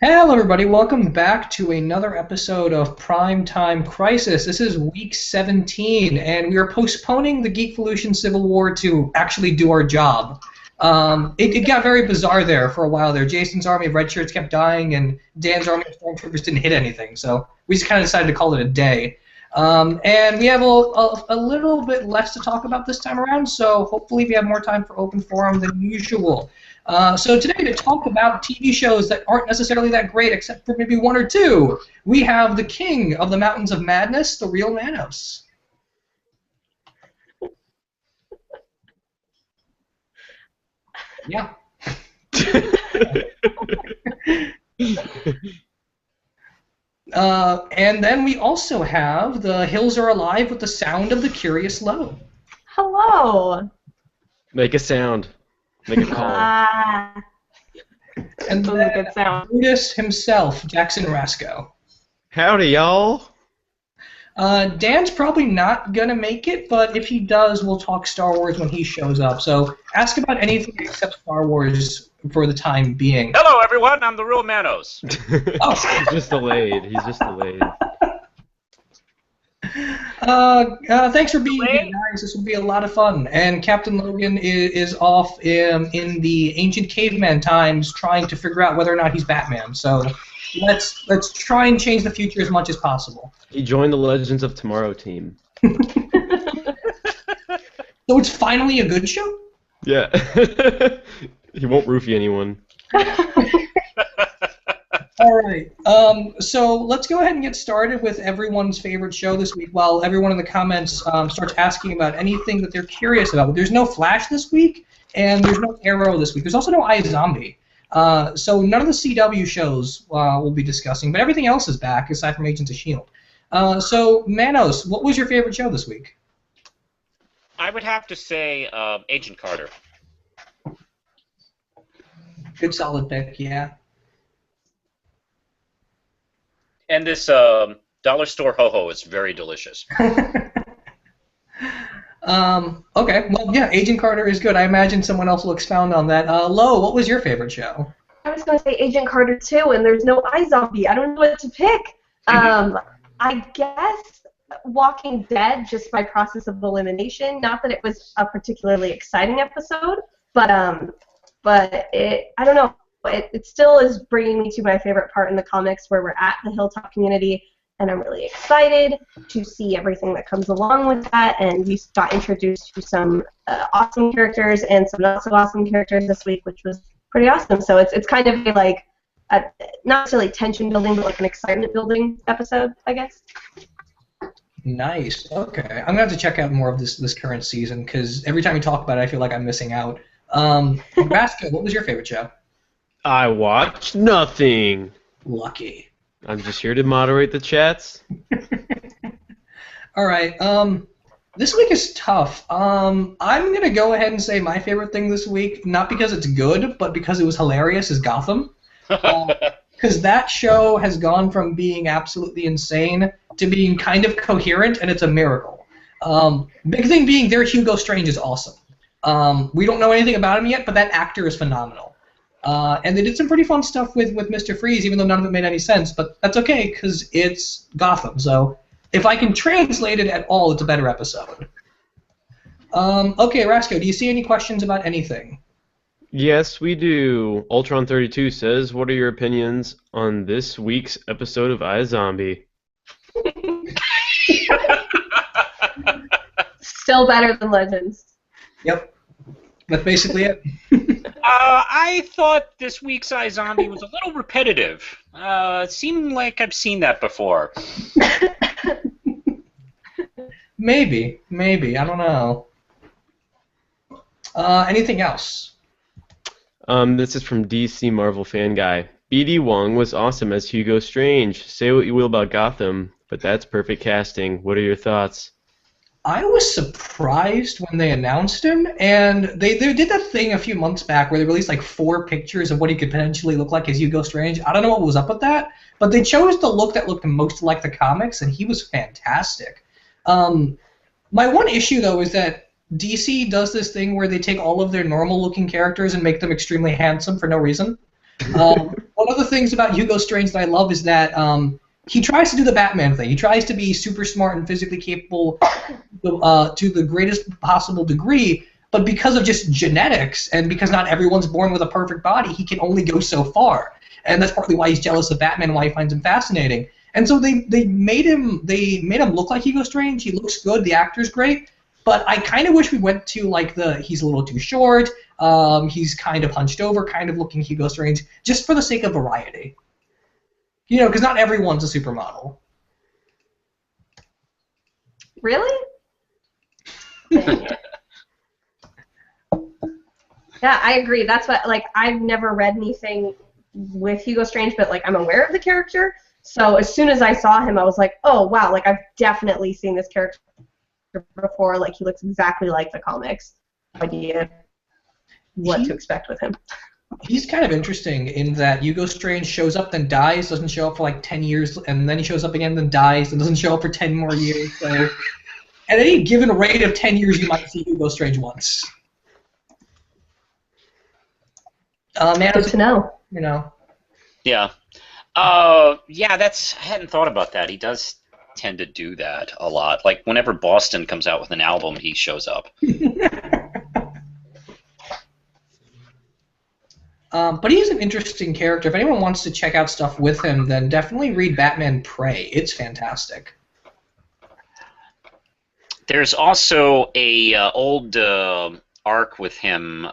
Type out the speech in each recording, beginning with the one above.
Hello, everybody. Welcome back to another episode of Primetime Crisis. This is week 17, and we are postponing the Geekvolution Civil War to actually do our job. It got very bizarre there for a while there. Jason's army of red shirts kept dying, and Dan's army of stormtroopers didn't hit anything, so we just kind of decided to call it a day. And we have a little bit less to talk about this time around, so hopefully we have more time for open forum than usual. So today, to talk about TV shows that aren't necessarily that great, except for maybe one or two, we have the king of the Mountains of Madness, the Real Manos. Yeah. And then we also have the Hills Are Alive with the Sound of the Curious Low. Hello. Make a sound. Make a call. And then Brutus himself, Jackson Rasco. Howdy, y'all. Dan's probably not going to make it, but if he does, we'll talk Star Wars when he shows up. So ask about anything except Star Wars for the time being. Hello, everyone. I'm the Real Manos. Oh. He's just delayed. Thanks for being here, guys. This will be a lot of fun. And Captain Logan is off in the ancient caveman times trying to figure out whether or not he's Batman. So let's try and change the future as much as possible. He joined the Legends of Tomorrow team. So it's finally a good show? Yeah. He won't roofie anyone. All right. So let's go ahead and get started with everyone's favorite show this week while everyone in the comments starts asking about anything that they're curious about. There's no Flash this week, and there's no Arrow this week. There's also no iZombie. So none of the CW shows we'll be discussing, but everything else is back aside from Agents of S.H.I.E.L.D. So, Manos, what was your favorite show this week? I would have to say Agent Carter. Good solid pick, yeah. And this dollar store ho-ho is very delicious. Okay, well, yeah, Agent Carter is good. I imagine someone else will expound on that. Lo, what was your favorite show? I was going to say Agent Carter 2, and there's no iZombie. I don't know what to pick. I guess Walking Dead, just by process of elimination. Not that it was a particularly exciting episode, but I don't know. It still is bringing me to my favorite part in the comics where we're at the Hilltop community, and I'm really excited to see everything that comes along with that, and we got introduced to some awesome characters and some not so awesome characters this week, which was pretty awesome. So it's kind of like not necessarily tension building, but like an excitement building episode, I guess. Nice. Okay, I'm gonna have to check out more of this current season because every time you talk about it, I feel like I'm missing out. Nebraska, what was your favorite show? I watched nothing. Lucky. I'm just here to moderate the chats. All right. This week is tough. I'm gonna go ahead and say my favorite thing this week, not because it's good, but because it was hilarious, is Gotham. Because that show has gone from being absolutely insane to being kind of coherent, and it's a miracle. Big thing being, their Hugo Strange is awesome. We don't know anything about him yet, but that actor is phenomenal. And they did some pretty fun stuff with Mr. Freeze, even though none of it made any sense. But that's okay, because it's Gotham. So if I can translate it at all, it's a better episode. Okay, Rasco, do you see any questions about anything? Yes, we do. Ultron32 says, what are your opinions on this week's episode of iZombie? Still better than Legends. Yep. That's basically it. I thought this week's iZombie was a little repetitive. It seemed like I've seen that before. Maybe. I don't know. Anything else? This is from DC Marvel Fan Guy. B.D. Wong was awesome as Hugo Strange. Say what you will about Gotham, but that's perfect casting. What are your thoughts? I was surprised when they announced him, and they did that thing a few months back where they released like 4 pictures of what he could potentially look like as Hugo Strange. I don't know what was up with that, but they chose the look that looked most like the comics, and he was fantastic. My one issue, though, is that DC does this thing where they take all of their normal-looking characters and make them extremely handsome for no reason. What one of the things about Hugo Strange that I love is that he tries to do the Batman thing. He tries to be super smart and physically capable to the greatest possible degree, but because of just genetics and because not everyone's born with a perfect body, he can only go so far. And that's partly why he's jealous of Batman and why he finds him fascinating. And so they made him look like Hugo Strange. He looks good. The actor's great. But I kind of wish we went to like he's a little too short. He's kind of hunched over, kind of looking Hugo Strange, just for the sake of variety. You know, because not everyone's a supermodel. Really? Yeah, I agree. That's what, like, I've never read anything with Hugo Strange, but, like, I'm aware of the character. So as soon as I saw him, I was like, oh, wow, like, I've definitely seen this character before. Like, he looks exactly like the comics. No idea what to expect with him. He's kind of interesting in that Hugo Strange shows up, then dies, doesn't show up for, like, 10 years, and then he shows up again, then dies, and doesn't show up for 10 more years. So at any given rate of 10 years, you might see Hugo Strange once. Good to know. You know. Yeah. Yeah, I hadn't thought about that. He does tend to do that a lot. Like, whenever Boston comes out with an album, he shows up. But he's an interesting character. If anyone wants to check out stuff with him, then definitely read Batman Prey. It's fantastic. There's also a old arc with him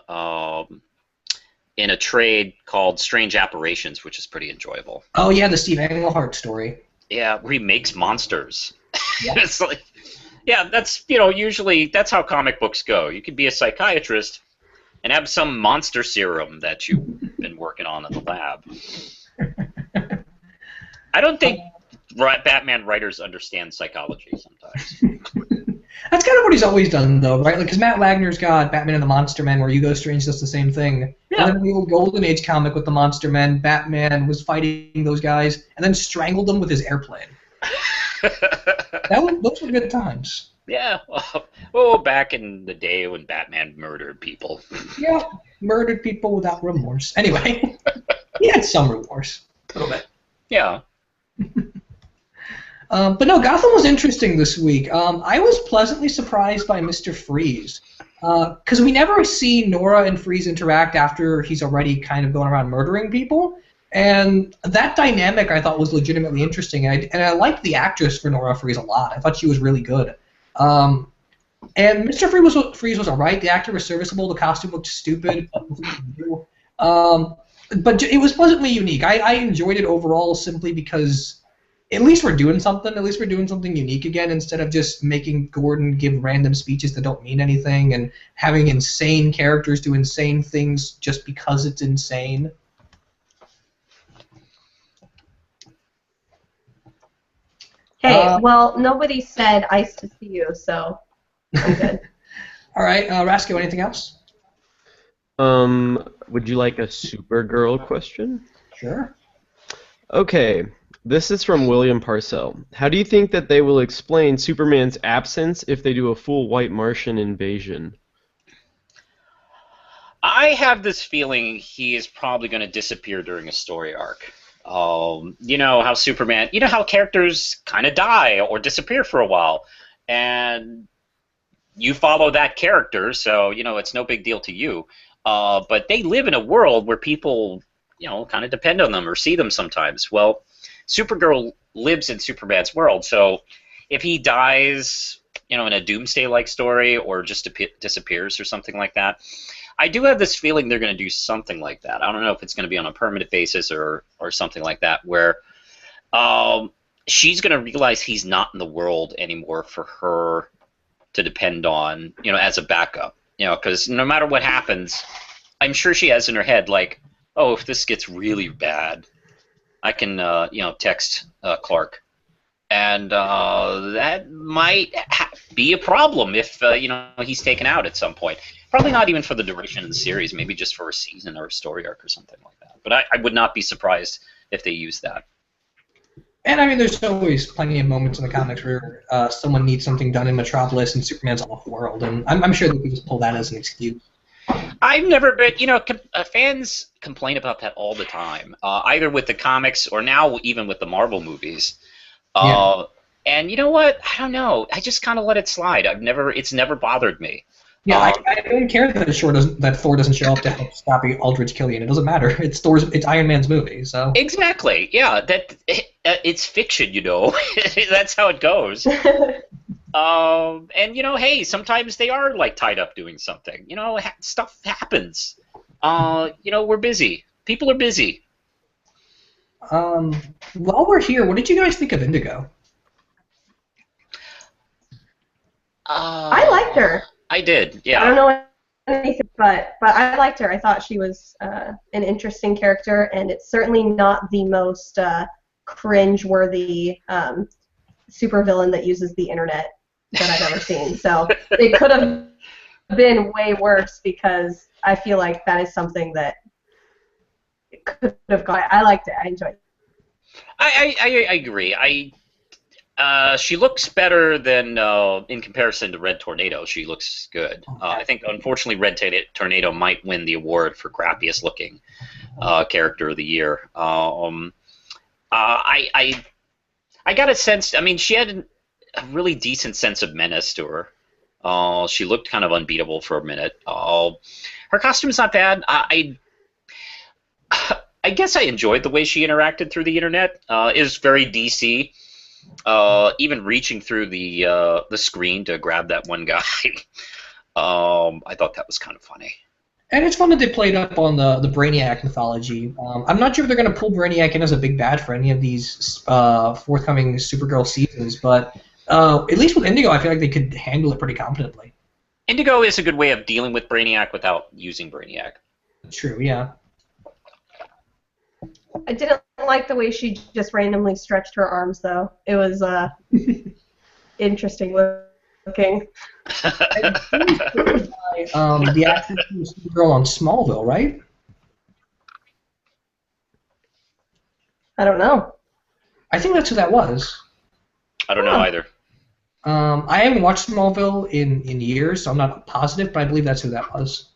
in a trade called Strange Apparitions, which is pretty enjoyable. Oh yeah, the Steve Englehart story. Yeah, where he makes monsters. Yeah. It's like, yeah, that's, you know, usually that's how comic books go. You could be a psychiatrist and have some monster serum that you've been working on in the lab. I don't think Batman writers understand psychology sometimes. That's kind of what he's always done, though, right? Like, because Matt Wagner's got Batman and the Monster Men, where Hugo Strange does the same thing. Yeah. And then the old Golden Age comic with the Monster Men, Batman was fighting those guys and then strangled them with his airplane. Those were good times. Yeah. Oh, back in the day when Batman murdered people. Yeah, murdered people without remorse. Anyway, he had some remorse. A little bit. Yeah. But no, Gotham was interesting this week. I was pleasantly surprised by Mr. Freeze. Because we never see Nora and Freeze interact after he's already kind of going around murdering people. And that dynamic I thought was legitimately interesting. And I liked the actress for Nora Freeze a lot. I thought she was really good. And Mr. Freeze was alright. The actor was serviceable. The costume looked stupid. But it was pleasantly unique. I enjoyed it overall simply because at least we're doing something. At least we're doing something unique again instead of just making Gordon give random speeches that don't mean anything and having insane characters do insane things just because it's insane. Hey, well, nobody said ice to see you, so I'm good. All right, Rasco, anything else? Would you like a Supergirl question? Sure. Okay, this is from William Parcell. How do you think that they will explain Superman's absence if they do a full white Martian invasion? I have this feeling he is probably going to disappear during a story arc. You know how Superman, you know how characters kind of die or disappear for a while, and you follow that character, so you know it's no big deal to you. But they live in a world where people, you know, kind of depend on them or see them sometimes. Well, Supergirl lives in Superman's world, so if he dies, you know, in a Doomsday-like story or just disappears or something like that, I do have this feeling they're going to do something like that. I don't know if it's going to be on a permanent basis or something like that, where she's going to realize he's not in the world anymore for her to depend on, you know, as a backup. You know, because no matter what happens, I'm sure she has in her head, like, oh, if this gets really bad, I can, you know, text Clark. And that might be a problem if, you know, he's taken out at some point. Probably not even for the duration of the series, maybe just for a season or a story arc or something like that. But I would not be surprised if they use that. And I mean, there's always plenty of moments in the comics where someone needs something done in Metropolis and Superman's off the world, and I'm sure they could just pull that as an excuse. I've never been, fans complain about that all the time, either with the comics or now even with the Marvel movies. Yeah. And you know what? I don't know. I just kind of let it slide. It's never bothered me. Yeah, I don't care that Thor doesn't show up to help stop Aldrich Killian. It doesn't matter. It's Iron Man's movie, so. Exactly. Yeah, it's fiction, That's how it goes. And hey, sometimes they are like tied up doing something. Stuff happens. We're busy. People are busy. While we're here, what did you guys think of Indigo? I liked her. I did. Yeah. I don't know anything, but I liked her. I thought she was an interesting character, and it's certainly not the most cringe-worthy supervillain that uses the internet that I've ever seen. So it could have been way worse, because I feel like that is something that could have gone. I liked it. I enjoyed it. I agree. She looks better than in comparison to Red Tornado. She looks good. I think, unfortunately, Red Tornado might win the award for crappiest looking character of the year. I got a sense. I mean, she had a really decent sense of menace to her. She looked kind of unbeatable for a minute. Her costume's not bad. I guess I enjoyed the way she interacted through the internet. It was very DC. Even reaching through the screen to grab that one guy. I thought that was kind of funny. And it's fun that they played up on the Brainiac mythology. I'm not sure if they're going to pull Brainiac in as a big bad for any of these forthcoming Supergirl seasons, but at least with Indigo, I feel like they could handle it pretty competently. Indigo is a good way of dealing with Brainiac without using Brainiac. True, yeah. I didn't like the way she just randomly stretched her arms, though. It was interesting looking. The actress who was Supergirl on Smallville, right? I don't know. I think that's who that was. I don't know either. I haven't watched Smallville in years, so I'm not positive, but I believe that's who that was.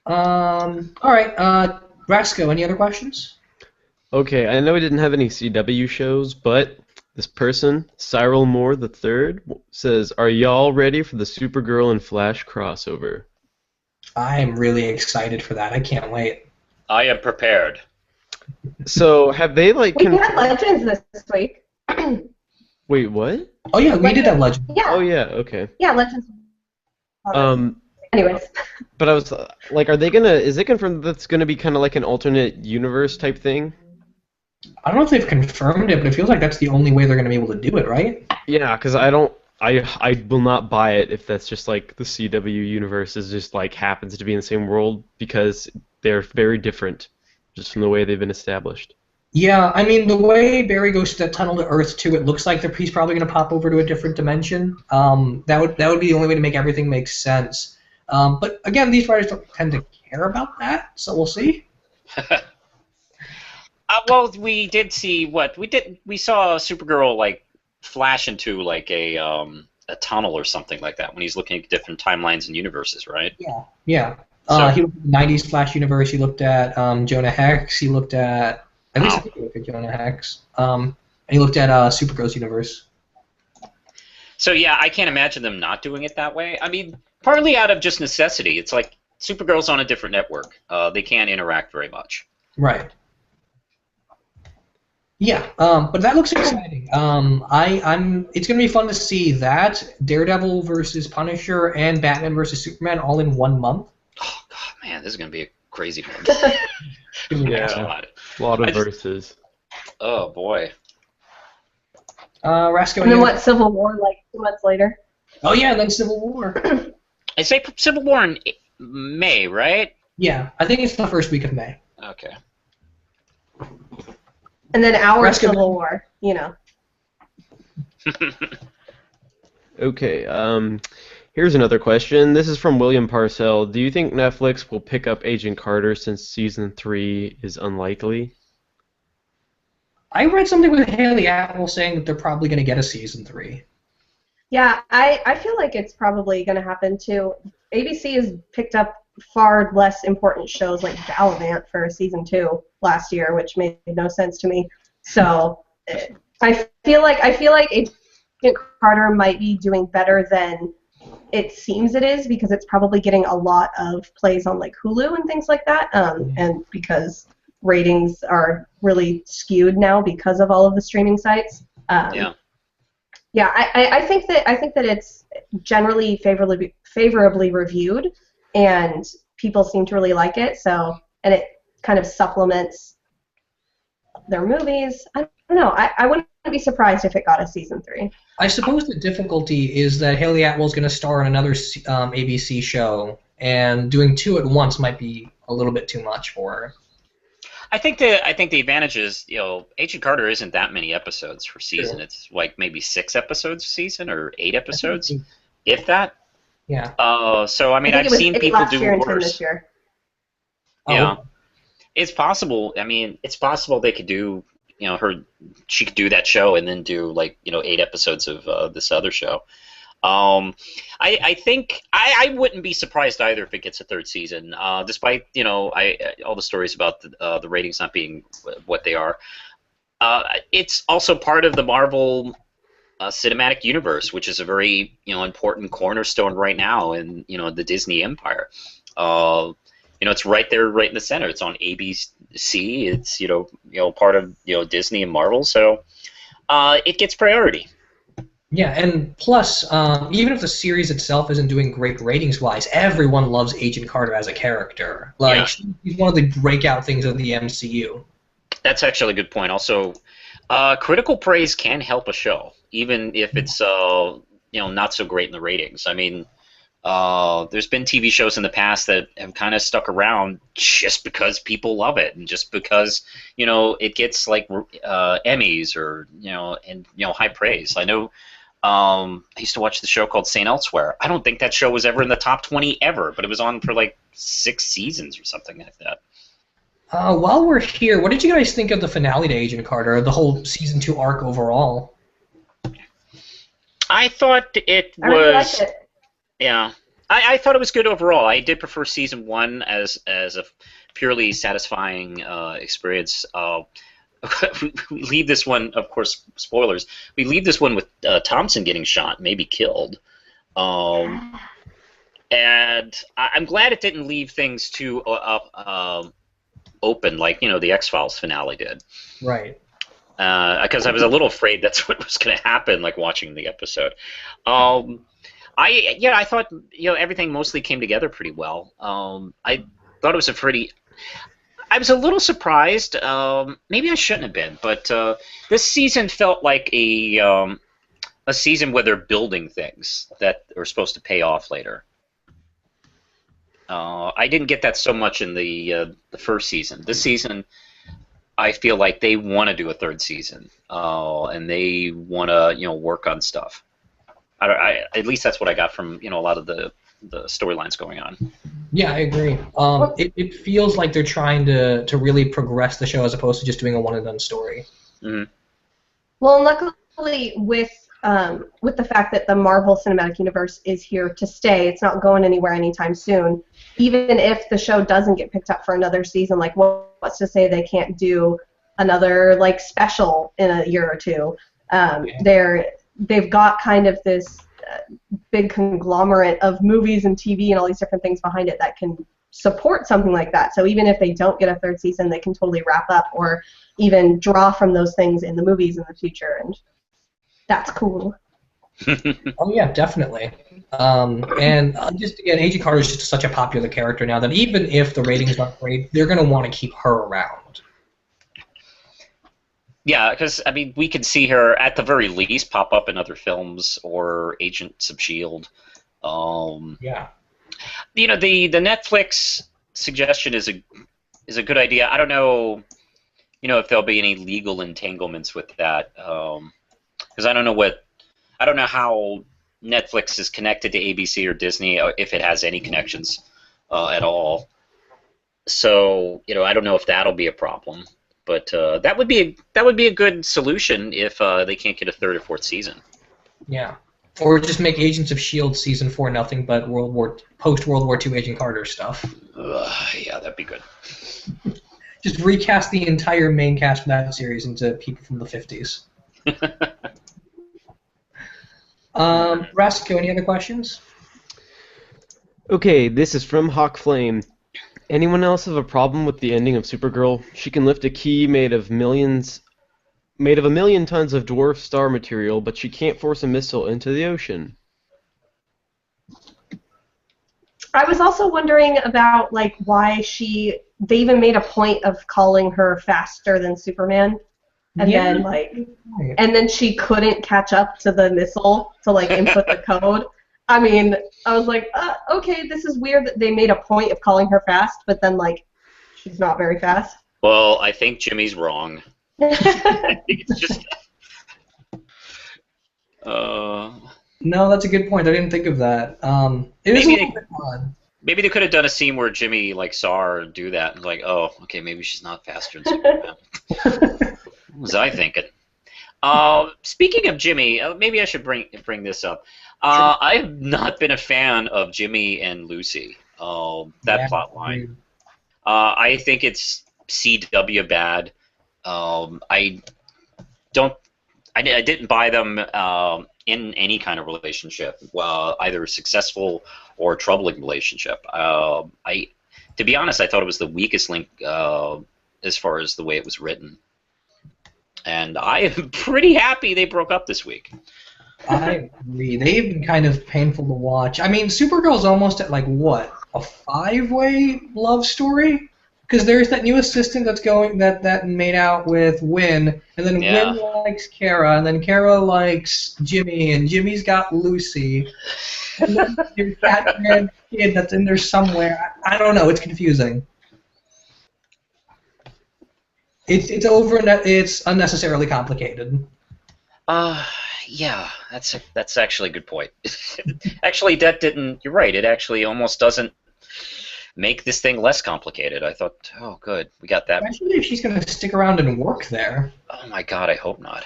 All right, Rasco, any other questions? Okay, I know we didn't have any CW shows, but this person, Cyril Moore III, says, "Are y'all ready for the Supergirl and Flash crossover?" I am really excited for that. I can't wait. I am prepared. So, have they, like... We had Legends this week. Wait, what? Oh, yeah, we did have Legend. Yeah. Oh, yeah, okay. Yeah, Legends. Anyways. But I was like, are they gonna? Is it confirmed that's gonna be kind of like an alternate universe type thing? I don't know if they've confirmed it, but it feels like that's the only way they're going to be able to do it, right? Yeah, because I will not buy it if that's just like the CW universe is just like happens to be in the same world, because they're very different just from the way they've been established. Yeah, I mean, the way Barry goes to that tunnel to Earth 2, it looks like he's probably going to pop over to a different dimension. That would be the only way to make everything make sense. But again, these writers don't tend to care about that, so we'll see. Well, we did see we saw Supergirl like flash into like a tunnel or something like that when he's looking at different timelines and universes, right? Yeah. So, he looked at the 90s Flash universe. He looked at Jonah Hex. He looked at least I think he looked at Jonah Hex. And he looked at Supergirl's universe. So yeah, I can't imagine them not doing it that way. I mean, partly out of just necessity. It's like Supergirl's on a different network. They can't interact very much. Right. Yeah, but that looks exciting. It's gonna be fun to see that Daredevil versus Punisher and Batman versus Superman all in 1 month. Oh God, man, this is gonna be a crazy one. Yeah, a lot of verses. Oh boy. Rasco. And then what? Civil War, like 2 months later. Oh yeah, and then Civil War. I say Civil War in May, right? Yeah, I think it's the first week of May. Okay. And then our Rasco. Civil War, you know. Okay, here's another question. This is from William Parcell. Do you think Netflix will pick up Agent Carter since Season 3 is unlikely? I read something with Haley Atwell saying that they're probably going to get a Season 3. Yeah, I feel like it's probably going to happen too. ABC has picked up far less important shows like Gallivant for season 2 last year, which made no sense to me. So I feel like Agent Carter might be doing better than it seems it is, because it's probably getting a lot of plays on like Hulu and things like that, and because ratings are really skewed now because of all of the streaming sites. I think that it's generally favorably reviewed, and people seem to really like it. So, and it kind of supplements their movies. I don't know. I wouldn't be surprised if it got a season 3. I suppose the difficulty is that Haley Atwell's going to star in another ABC show, and doing 2 at once might be a little bit too much for her. I think the advantage is, Agent Carter isn't that many episodes per season. Sure. It's like maybe 6 episodes a season or 8 episodes, if that. Yeah. So I mean, I've seen people do worse. This year. Yeah. It's possible. I mean, it's possible they could do, she could do that show and then do 8 episodes of this other show. I think I wouldn't be surprised either if it gets a 3rd season, despite all the stories about the ratings not being what they are. It's also part of the Marvel cinematic universe, which is a very important cornerstone right now in the Disney empire. It's right there, right in the center. It's on ABC. It's part of Disney and Marvel, so it gets priority. Yeah, and plus, even if the series itself isn't doing great ratings-wise, everyone loves Agent Carter as a character. She's one of the breakout things of the MCU. That's actually a good point. Also, critical praise can help a show, even if it's not so great in the ratings. I mean, there's been TV shows in the past that have kind of stuck around just because people love it, and just because it gets Emmys or high praise. I know. I used to watch the show called St. Elsewhere. I don't think that show was ever in the top 20 ever, but it was on for 6 seasons or something like that. While we're here, what did you guys think of the finale to Agent Carter, the whole season 2 arc overall? I thought it was. I really liked it. Yeah, I thought it was good overall. I did prefer season 1 as a purely satisfying experience. We leave this one, of course, spoilers. We leave this one with Thompson getting shot, maybe killed. And I'm glad it didn't leave things too open like, the X-Files finale did. Right. Because I was a little afraid that's what was going to happen, watching the episode. I thought, everything mostly came together pretty well. I thought it was I was a little surprised. Maybe I shouldn't have been, but this season felt like a season where they're building things that are supposed to pay off later. I didn't get that so much in the first season. This season, I feel like they want to do a 3rd season, and they want to work on stuff. At least that's what I got from a lot of the storylines going on. Yeah, I agree. It feels like they're trying to really progress the show as opposed to just doing a one-and-done story. Mm-hmm. Well, and luckily with the fact that the Marvel Cinematic Universe is here to stay, it's not going anywhere anytime soon. Even if the show doesn't get picked up for another season, what's to say they can't do another special in a year or 2? They've got kind of this big conglomerate of movies and TV and all these different things behind it that can support something like that. So even if they don't get a 3rd season, they can totally wrap up or even draw from those things in the movies in the future, and that's cool. Oh yeah, definitely. And just again, Agent Carter is just such a popular character now that even if the ratings aren't great, they're going to want to keep her around. Yeah, because we could see her at the very least pop up in other films or Agents of S.H.I.E.L.D. Yeah. The Netflix suggestion is a good idea. I don't know, if there'll be any legal entanglements with that, because I don't know how Netflix is connected to ABC or Disney, or if it has any connections at all. So I don't know if that'll be a problem. But that would be a good solution if they can't get a 3rd or 4th season. Yeah. Or just make Agents of S.H.I.E.L.D. Season 4 nothing but post-World War II Agent Carter stuff. Yeah, that'd be good. Just recast the entire main cast from that series into people from the 50s. Rasco, any other questions? Okay, this is from Hawk Flame. Anyone else have a problem with the ending of Supergirl? She can lift a key made of a million tons of dwarf star material, but she can't force a missile into the ocean. I was also wondering about like why they even made a point of calling her faster than Superman, and then she couldn't catch up to the missile to like input the code. I mean, I was like, okay, this is weird that they made a point of calling her fast, but then like she's not very fast. Well, I think Jimmy's wrong. I think it's just. No, that's a good point. I didn't think of that. It is a little bit odd. Maybe they could have done a scene where Jimmy like saw her do that and like, oh, okay, maybe she's not faster than Superman. What was I thinking? Speaking of Jimmy, maybe I should bring this up. I have not been a fan of Jimmy and Lucy. That plot line. I think it's CW bad. I didn't buy them in any kind of relationship, either successful or troubling relationship. To be honest, I thought it was the weakest link as far as the way it was written. And I am pretty happy they broke up this week. I agree. They've been kind of painful to watch. I mean, Supergirl's almost at like what, a 5-way love story? Because there's that new assistant that's going that made out with Wynn, and then Wynn likes Kara, and then Kara likes Jimmy, and Jimmy's got Lucy. And then there's that man kid that's in there somewhere. I don't know. It's confusing. It's unnecessarily complicated. Yeah, that's actually a good point. Actually, that didn't. You're right. It actually almost doesn't make this thing less complicated. I thought, oh, good, we got that. Especially if she's going to stick around and work there. Oh my God, I hope not.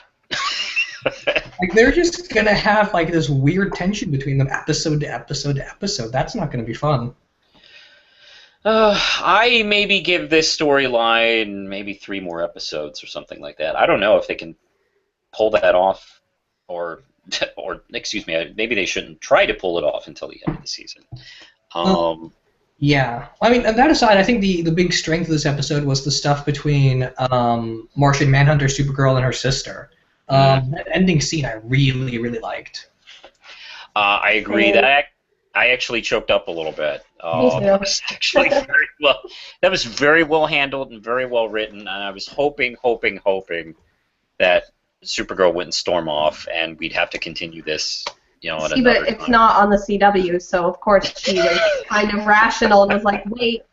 Like they're just going to have like this weird tension between them, episode to episode to episode. That's not going to be fun. I maybe give this storyline maybe 3 more episodes or something like that. I don't know if they can pull that off, or excuse me, maybe they shouldn't try to pull it off until the end of the season. Yeah, I mean, and that aside, I think the big strength of this episode was the stuff between Martian Manhunter, Supergirl, and her sister. That ending scene I really, really liked. I agree. That I actually choked up a little bit. That was actually very well. That was very well handled and very well written, and I was hoping that Supergirl wouldn't storm off, and we'd have to continue this. But it's not on the CW, so of course she was kind of rational and was like, wait,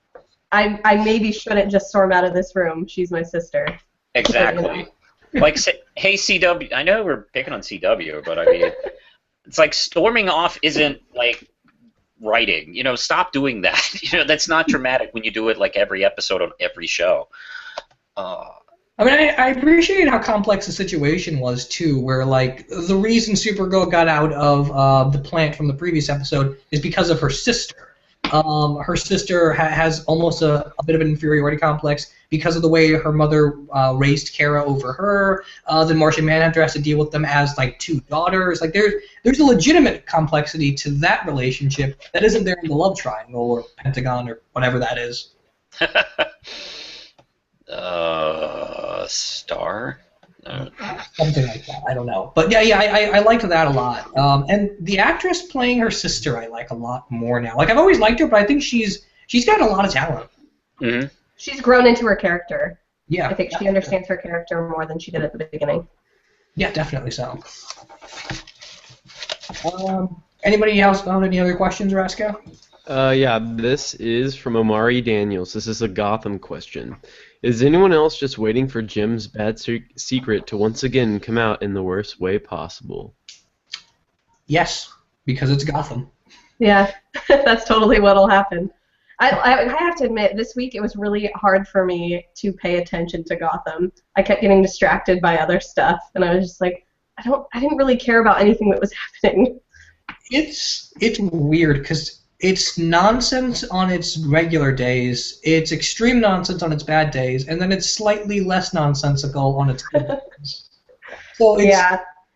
I maybe shouldn't just storm out of this room. She's my sister. Exactly. Like, hey, CW, I know we're picking on CW, but I mean, it's like storming off isn't like writing. Stop doing that. That's not dramatic when you do it like every episode on every show. I mean, I appreciate how complex the situation was, too, where, like, the reason Supergirl got out of the plant from the previous episode is because of her sister. Her sister has almost a bit of an inferiority complex because of the way her mother raised Kara over her. Then Martian Manhunter has to deal with them as, like, 2 daughters. Like, there's a legitimate complexity to that relationship that isn't there in the love triangle or pentagon or whatever that is. Star? Something like that. I don't know. But yeah, I liked that a lot. And the actress playing her sister I like a lot more now. Like, I've always liked her, but I think she's got a lot of talent. Mm-hmm. She's grown into her character. Yeah. I think she understands her character more than she did at the beginning. Yeah, definitely so. Anybody else have any other questions, Rasco? Yeah, this is from Omari Daniels. This is a Gotham question. Is anyone else just waiting for Jim's bad secret to once again come out in the worst way possible? Yes, because it's Gotham. Yeah, that's totally what'll happen. I have to admit, this week it was really hard for me to pay attention to Gotham. I kept getting distracted by other stuff, and I was just like, I didn't really care about anything that was happening. It's weird because it's nonsense on its regular days, it's extreme nonsense on its bad days, and then it's slightly less nonsensical on its good days. So it's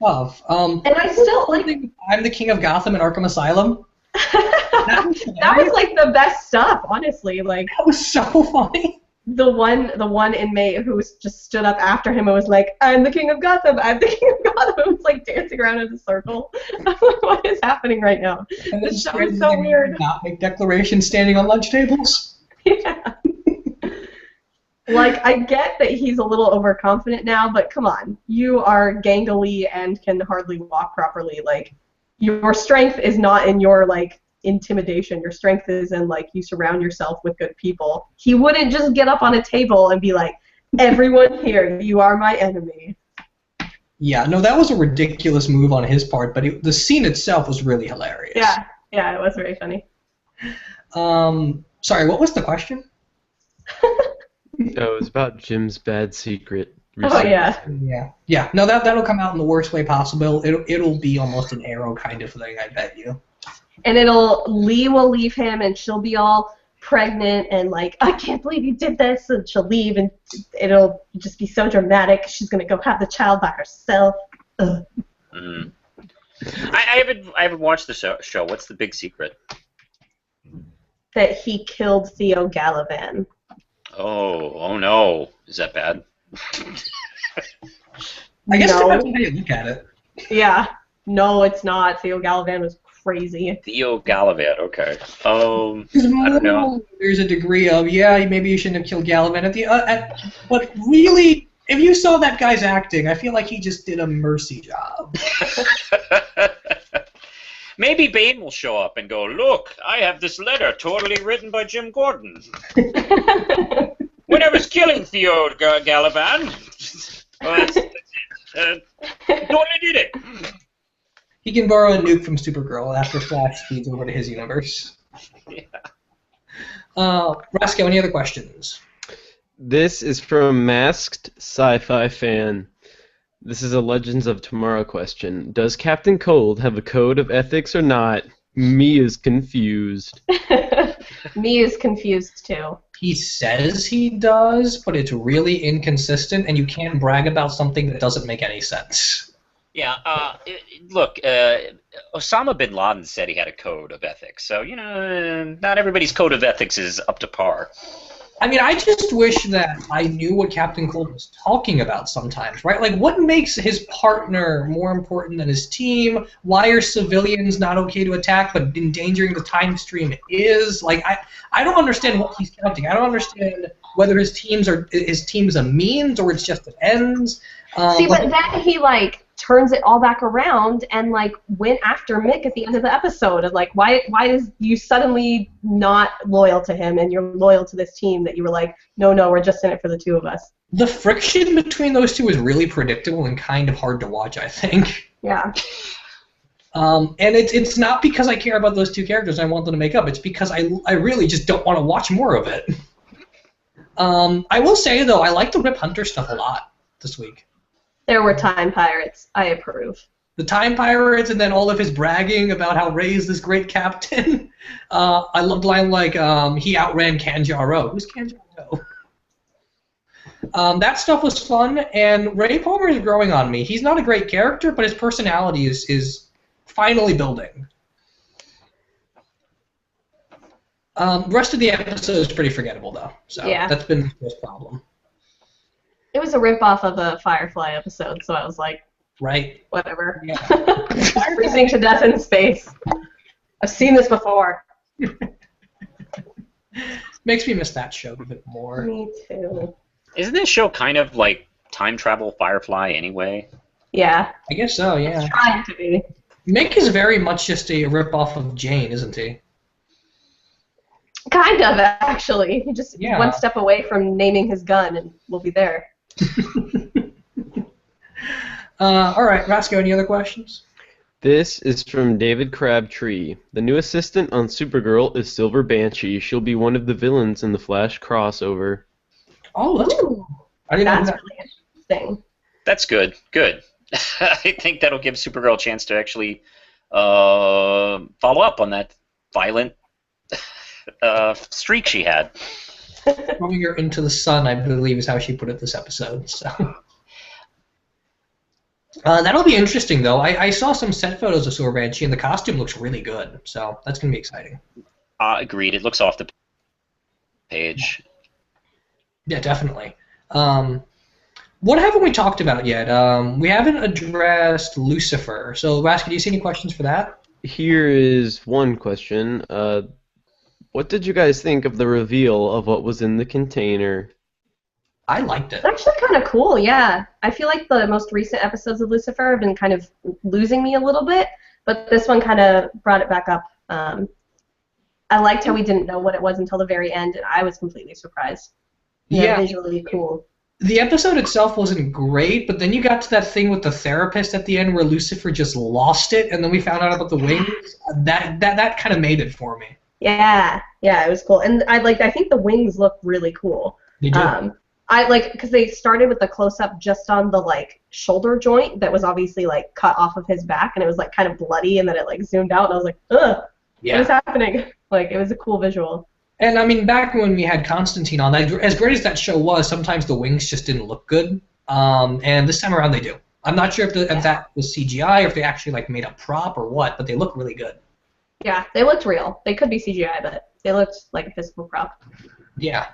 tough. And I still like. I'm the King of Gotham in Arkham Asylum. That was like the best stuff, honestly. Like that was so funny. The one inmate who just stood up after him and was like, "I'm the King of Gotham. I'm the King of Gotham." It was like dancing around in a circle. I'm like, what is happening right now? This show is so weird. Not make declarations standing on lunch tables. Yeah. Like, I get that he's a little overconfident now, but come on. You are gangly and can hardly walk properly. Like, your strength is not in your, like, intimidation. Your strength is in, like, you surround yourself with good people. He wouldn't just get up on a table and be like, everyone here, you are my enemy. Yeah, no, that was a ridiculous move on his part, but the scene itself was really hilarious. Yeah, it was very funny. Sorry, what was the question? No, it was about Jim's bad secret. Oh, yeah. Yeah. No, that'll come out in the worst way possible. It'll be almost an Arrow kind of thing, I bet you. And Lee will leave him, and she'll be all pregnant and like, I can't believe you did this, and she'll leave, and it'll just be so dramatic. She's gonna go have the child by herself. Mm. I haven't watched the show. What's the big secret? That he killed Theo Galavan. Oh no. Is that bad? I guess No. depends on how you look at it. Yeah. No, it's not. Theo Galavan was crazy. Theo Galavan, okay. I don't know. There's a degree of, maybe you shouldn't have killed Galavan but really, if you saw that guy's acting, I feel like he just did a mercy job. Maybe Bane will show up and go, look, I have this letter totally written by Jim Gordon. When I was killing Theo Galavan, totally did it. He can borrow a nuke from Supergirl after Flash feeds over to his universe. Yeah. Roscoe, any other questions? This is from Masked Sci-Fi Fan. This is a Legends of Tomorrow question. Does Captain Cold have a code of ethics or not? Me is confused. Me is confused too. He says he does, but it's really inconsistent, and you can't brag about something that doesn't make any sense. Yeah, look, Osama bin Laden said he had a code of ethics, so, not everybody's code of ethics is up to par. I mean, I just wish that I knew what Captain Cold was talking about sometimes, right? Like, what makes his partner more important than his team? Why are civilians not okay to attack, but endangering the time stream is? Like, I don't understand what he's counting. I don't understand whether his team's a means or it's just an ends. See, but then he, like, turns it all back around and, like, went after Mick at the end of the episode. And, like, why is you suddenly not loyal to him and you're loyal to this team that you were like, no, we're just in it for the two of us? The friction between those two is really predictable and kind of hard to watch, I think. Yeah. And it's not because I care about those two characters and I want them to make up. It's because I really just don't want to watch more of it. I will say, though, I like the Rip Hunter stuff a lot this week. There were time pirates. I approve. The time pirates, and then all of his bragging about how Ray's this great captain. I loved the line like he outran Kanjaro. Who's Kanjaro? That stuff was fun, and Ray Palmer is growing on me. He's not a great character, but his personality is finally building. The rest of the episode is pretty forgettable, though. So Yeah. That's been the biggest problem. It was a rip-off of a Firefly episode, so I was like, Right. whatever. Yeah. Freezing to death in space. I've seen this before. Makes me miss that show a bit more. Me too. Isn't this show kind of like time travel Firefly anyway? Yeah. I guess so, yeah. It's trying to be. Mick is very much just a rip-off of Jane, isn't he? Kind of, actually. He just Yeah. one step away from naming his gun, and we'll be there. All right, Roscoe, any other questions? This is from David Crabtree. The new assistant on Supergirl is Silver Banshee. She'll be one of the villains in the Flash crossover. Oh, that's cool. I didn't know That's that. really interesting. That's good. Good. I think that'll give Supergirl a chance to actually follow up on that violent streak she had. Throwing her into the sun, I believe, is how she put it this episode. So that'll be interesting, though. I saw some set photos of Silver Banshee, and the costume looks really good. So that's going to be exciting. Agreed. It looks off the page. Yeah, definitely. What haven't we talked about yet? We haven't addressed Lucifer. So, Raska, do you see any questions for that? Here is one question. What did you guys think of the reveal of what was in the container? I liked it. It's actually kind of cool, yeah. I feel like the most recent episodes of Lucifer have been kind of losing me a little bit, but this one kind of brought it back up. I liked how we didn't know what it was until the very end, and I was completely surprised. Yeah. Visually cool. The episode itself wasn't great, but then you got to that thing with the therapist at the end where Lucifer just lost it, and then we found out about the wings. That kind of made it for me. Yeah, it was cool, and I think the wings look really cool. They do. Because they started with the close-up just on the shoulder joint that was obviously cut off of his back, and it was kind of bloody, and then it zoomed out, and I was like, ugh, what is happening? It was a cool visual. And I mean, back when we had Constantine on, as great as that show was, sometimes the wings just didn't look good. And this time around they do. I'm not sure if that was CGI or if they actually made a prop or what, but they look really good. Yeah, they looked real. They could be CGI, but they looked like a physical prop. Yeah.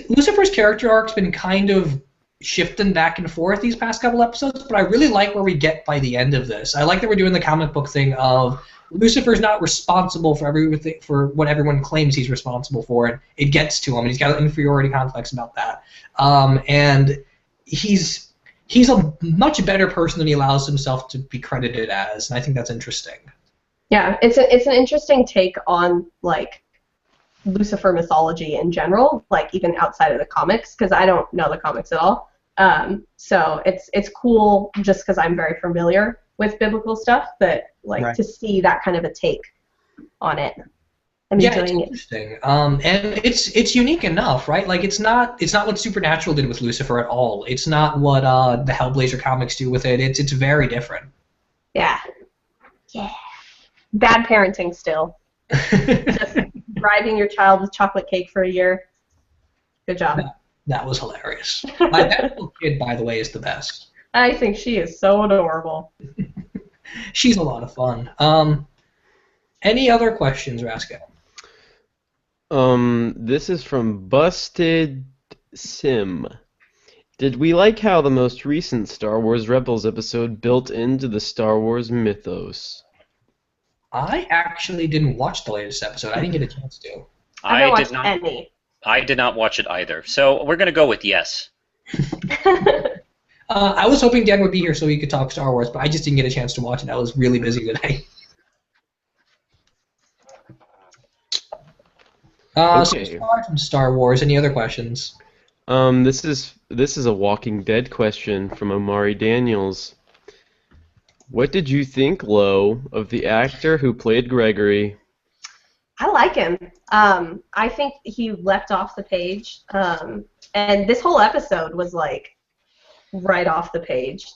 Lucifer's character arc's been kind of shifting back and forth these past couple episodes, but I really like where we get by the end of this. I like that we're doing the comic book thing of Lucifer's not responsible for everything, for what everyone claims he's responsible for, and it gets to him, and he's got an inferiority complex about that. And he's a much better person than he allows himself to be credited as, and I think that's interesting. Yeah, it's an interesting take on Lucifer mythology in general, even outside of the comics, because I don't know the comics at all. So it's cool just because I'm very familiar with biblical stuff, that Right. to see that kind of a take on it. I'm Yeah, it's enjoying it. interesting. And it's unique enough, right? It's not what Supernatural did with Lucifer at all. It's not what the Hellblazer comics do with it. It's very different. Yeah. Bad parenting still. Just bribing your child with chocolate cake for a year. Good job. That was hilarious. That little kid, by the way, is the best. I think she is so adorable. She's a lot of fun. Any other questions, Raska? This is from Busted Sim. Did we like how the most recent Star Wars Rebels episode built into the Star Wars mythos? I actually didn't watch the latest episode. I didn't get a chance to. I did not. Any. I did not watch it either. So we're going to go with yes. I was hoping Dan would be here so he could talk Star Wars, but I just didn't get a chance to watch it. I was really busy today. Okay. So aside from Star Wars, any other questions? This is a Walking Dead question from Omari Daniels. What did you think, Lo, of the actor who played Gregory? I like him. I think he leapt off the page, and this whole episode was right off the page.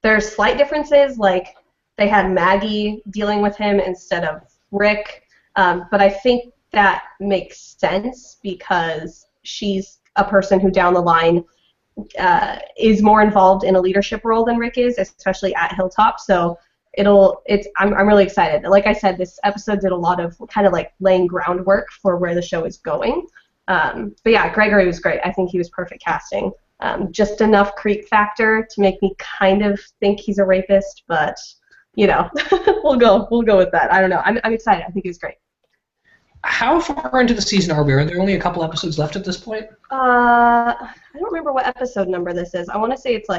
There's slight differences, they had Maggie dealing with him instead of Rick, but I think that makes sense because she's a person who down the line is more involved in a leadership role than Rick is, especially at Hilltop. So I'm really excited. Like I said, this episode did a lot of kind of laying groundwork for where the show is going. But yeah, Gregory was great. I think he was perfect casting. Just enough creep factor to make me kind of think he's a rapist, but we'll go with that. I don't know. I'm excited. I think he was great. How far into the season are we? Are there only a couple episodes left at this point? I don't remember what episode number this is. I want to say it's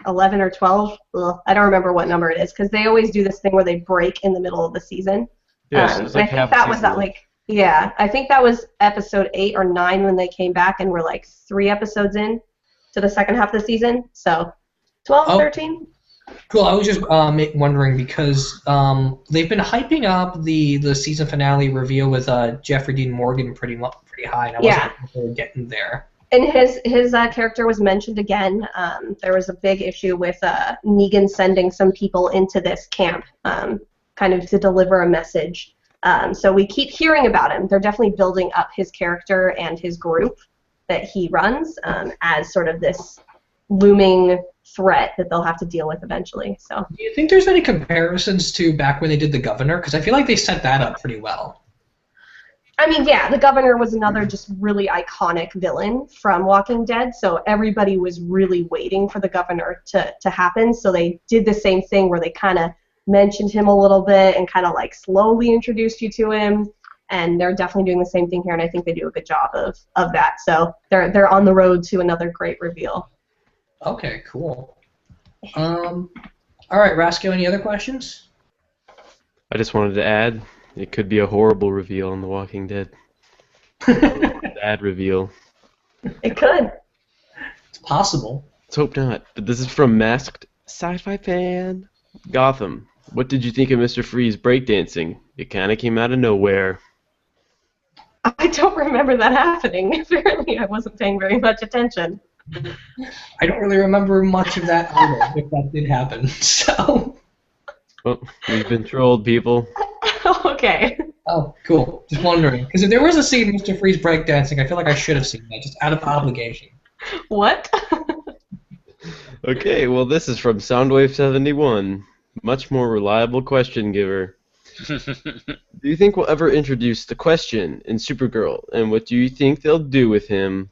11 or 12. Ugh, I don't remember what number it is because they always do this thing where they break in the middle of the season. Yes, it's I think that was I think that was episode 8 or 9 when they came back and we're 3 episodes in to the second half of the season. So 12, 13. Cool. I was just wondering because they've been hyping up the season finale reveal with Jeffrey Dean Morgan pretty high, and I wasn't sure if they were getting there. And his character was mentioned again. There was a big issue with Negan sending some people into this camp, kind of to deliver a message. So we keep hearing about him. They're definitely building up his character and his group that he runs as sort of this looming threat that they'll have to deal with eventually. So, do you think there's any comparisons to back when they did the Governor? Because I feel like they set that up pretty well. I mean, yeah, the Governor was another just really iconic villain from Walking Dead, so everybody was really waiting for the Governor to happen, so they did the same thing where they kind of mentioned him a little bit and kind of like slowly introduced you to him, and they're definitely doing the same thing here, and I think they do a good job of that, so they're on the road to another great reveal. Okay, cool. All right, Rasco, any other questions? I just wanted to add, it could be a horrible reveal on The Walking Dead. Bad reveal. It could. It's possible. Let's hope not. But this is from Masked Sci-Fi Fan. Gotham. What did you think of Mr. Freeze breakdancing? It kind of came out of nowhere. I don't remember that happening. Apparently I wasn't paying very much attention. I don't really remember much of that either, if that did happen, so... Well, we've been trolled, people. Okay. Oh, cool. Just wondering. Because if there was a scene Mr. Freeze breakdancing, I feel like I should have seen that, just out of obligation. What? Okay, well, this is from Soundwave71. Much more reliable question giver. Do you think we'll ever introduce the Question in Supergirl, and what do you think they'll do with him?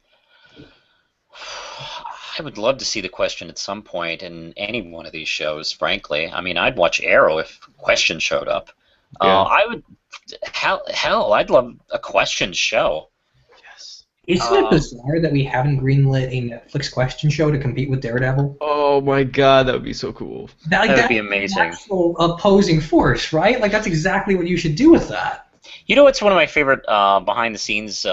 I would love to see the Question at some point in any one of these shows, frankly. I mean, I'd watch Arrow if Question showed up. Yeah. I would... Hell, I'd love a Question show. Yes. Isn't it bizarre that we haven't greenlit a Netflix Question show to compete with Daredevil? Oh my god, that would be so cool. That would be amazing. Actual opposing force, right? Like, that's exactly what you should do with that. You know what's one of my favorite behind-the-scenes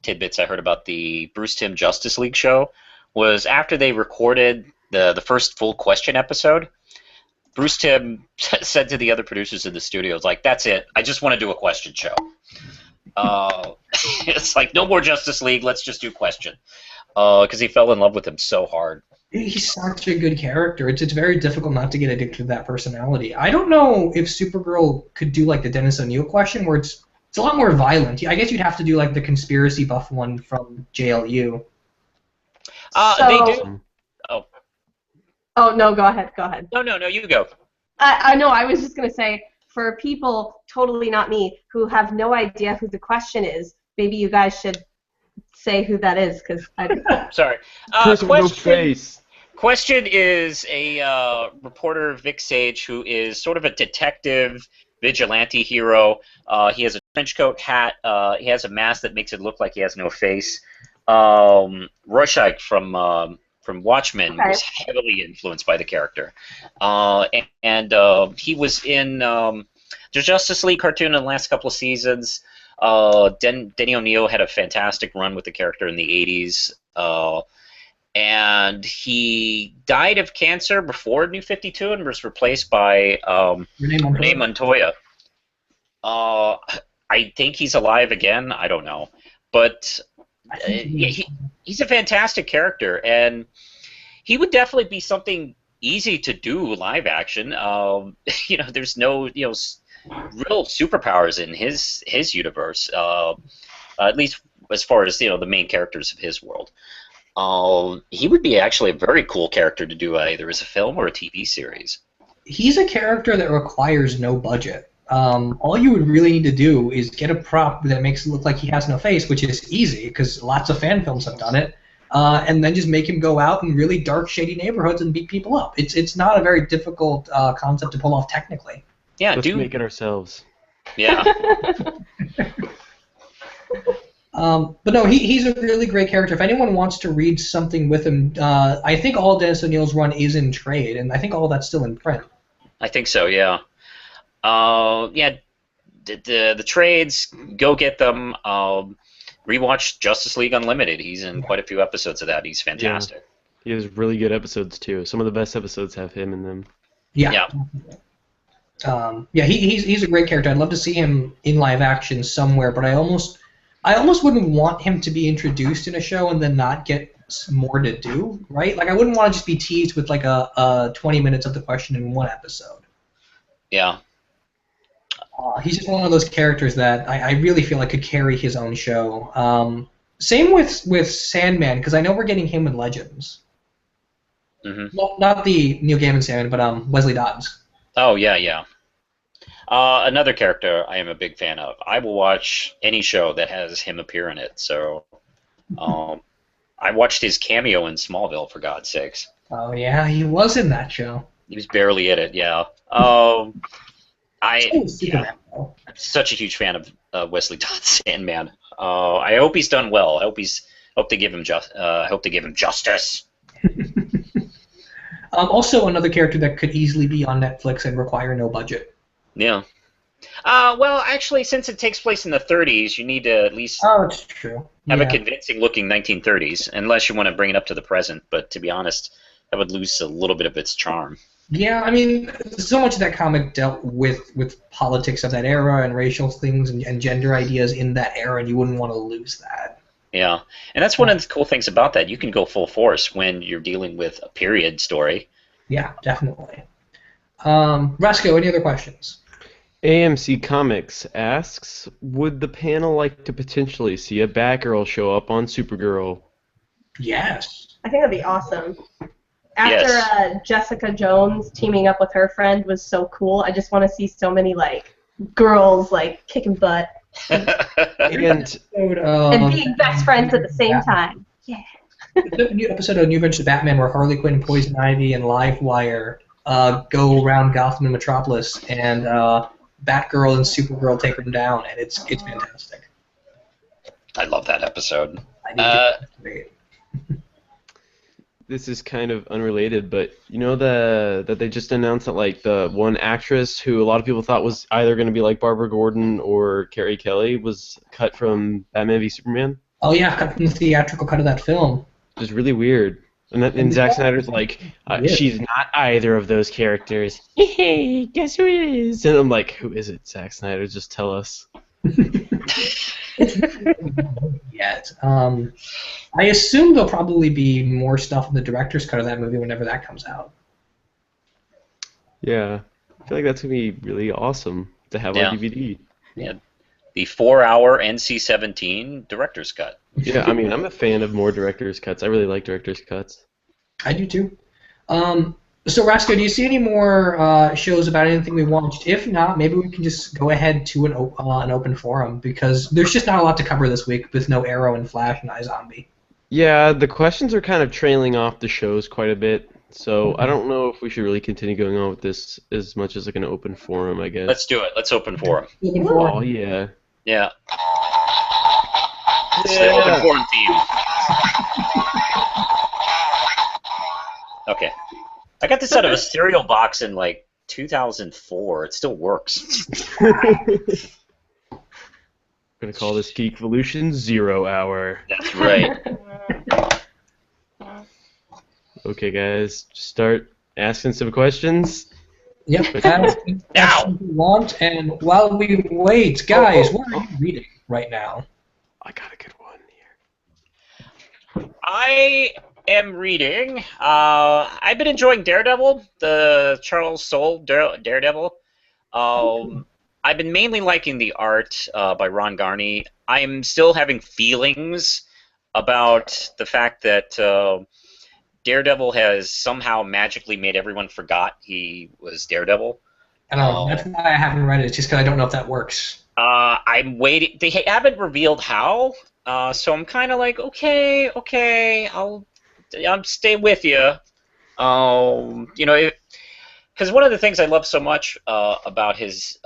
tidbits I heard about the Bruce Timm Justice League show? Was after they recorded the first full Question episode, Bruce Timm said to the other producers in the studio, like, that's it, I just want to do a Question show. It's like, no more Justice League, let's just do Question. Because he fell in love with him so hard. He's such a good character. It's very difficult not to get addicted to that personality. I don't know if Supergirl could do like the Dennis O'Neil Question, where it's a lot more violent. I guess you'd have to do like the conspiracy buff one from JLU. They do. Oh. Oh, no, go ahead. No, you go. I know, I was just going to say, for people, totally not me, who have no idea who the Question is, maybe you guys should say who that is, because I... Sorry. Question is a reporter, Vic Sage, who is sort of a detective, vigilante hero. He has a trench coat hat. He has a mask that makes it look like he has no face. Rorschach from Watchmen was heavily influenced by the character. And he was in the Justice League cartoon in the last couple of seasons. Denny O'Neil had a fantastic run with the character in the 80s. And he died of cancer before New 52 and was replaced by Renee Montoya. I think he's alive again. I don't know. But he's a fantastic character, and he would definitely be something easy to do live action. There's no real superpowers in his universe, at least as far as the main characters of his world. He would be actually a very cool character to do either as a film or a TV series. He's a character that requires no budget. All you would really need to do is get a prop that makes it look like he has no face, which is easy because lots of fan films have done it, and then just make him go out in really dark, shady neighborhoods and beat people up. It's not a very difficult concept to pull off technically. Yeah, Let's make it ourselves. Yeah. But no, he's a really great character. If anyone wants to read something with him, I think all Dennis O'Neil's run is in trade, and I think all that's still in print. I think so, yeah. The trades, go get them. Rewatch Justice League Unlimited. He's in quite a few episodes of that. He's fantastic. Yeah. He has really good episodes, too. Some of the best episodes have him in them. Yeah. He's a great character. I'd love to see him in live action somewhere, but I almost wouldn't want him to be introduced in a show and then not get more to do, right? Like I wouldn't want to just be teased with like a 20 minutes of the question in one episode. Yeah. He's just one of those characters that I really feel like could carry his own show. Same with Sandman, because I know we're getting him in Legends. Mm-hmm. Well, not the Neil Gaiman Sandman, but Wesley Dodds. Oh, yeah. Another character I am a big fan of. I will watch any show that has him appear in it. So, I watched his cameo in Smallville, for God's sakes. Oh yeah, he was in that show. He was barely in it, yeah. I'm such a huge fan of Wesley Dodds Sandman. I hope he's done well. I hope they give him justice. Also, another character that could easily be on Netflix and require no budget. Yeah. Well, actually, since it takes place in the 30s, you need to at least it's true. have a convincing-looking 1930s, unless you want to bring it up to the present. But to be honest, that would lose a little bit of its charm. Yeah, I mean, so much of that comic dealt with politics of that era and racial things and gender ideas in that era, and you wouldn't want to lose that. Yeah, and that's one of the cool things about that. You can go full force when you're dealing with a period story. Yeah, definitely. Rasco, any other questions? AMC Comics asks, would the panel like to potentially see a Batgirl show up on Supergirl? Yes. I think that'd be awesome. After Jessica Jones teaming up with her friend was so cool, I just want to see so many girls kicking butt And and being best friends at the same time. Yeah. The new episode of New Adventures of Batman where Harley Quinn, Poison Ivy, and Livewire go around Gotham and Metropolis, and Batgirl and Supergirl take them down, and it's fantastic. I love that episode. It's great. this is kind of unrelated, but you know that they just announced that the one actress who a lot of people thought was either going to be like Barbara Gordon or Carrie Kelly was cut from Batman v Superman? Oh yeah, cut from the theatrical cut of that film. It was really weird. And Zack Snyder's like, she's not either of those characters. Hey, guess who it is? And I'm like, who is it, Zack Snyder? Just tell us. Yet. I assume there'll probably be more stuff in the director's cut of that movie whenever that comes out. Yeah. I feel like that's going to be really awesome to have on DVD. Yeah. The 4-hour NC-17 director's cut. Yeah, I mean, I'm a fan of more director's cuts. I really like director's cuts. I do too. So, Rasco, do you see any more shows about anything we watched? If not, maybe we can just go ahead to an open forum, because there's just not a lot to cover this week with no Arrow and Flash and iZombie. Yeah, the questions are kind of trailing off the shows quite a bit, so I don't know if we should really continue going on with this as much as an open forum, I guess. Let's do it. Let's open forum. Oh, yeah. Yeah. It's the open forum theme. Okay. I got this out of a cereal box in 2004. It still works. We're going to call this Geekvolution 0 Hour. That's right. Okay, guys, start asking some questions. Yep, ask you want, and while we wait, guys, what are you reading right now? I got a good one here. I am reading. I've been enjoying Daredevil, the Charles Soule Daredevil. I've been mainly liking the art by Ron Garney. I'm still having feelings about the fact that Daredevil has somehow magically made everyone forgot he was Daredevil. I don't know. That's why I haven't read it. It's just because I don't know if that works. I'm waiting. They haven't revealed how, so I'm kind of like, okay, I'll stay with you. Because one of the things I love so much about his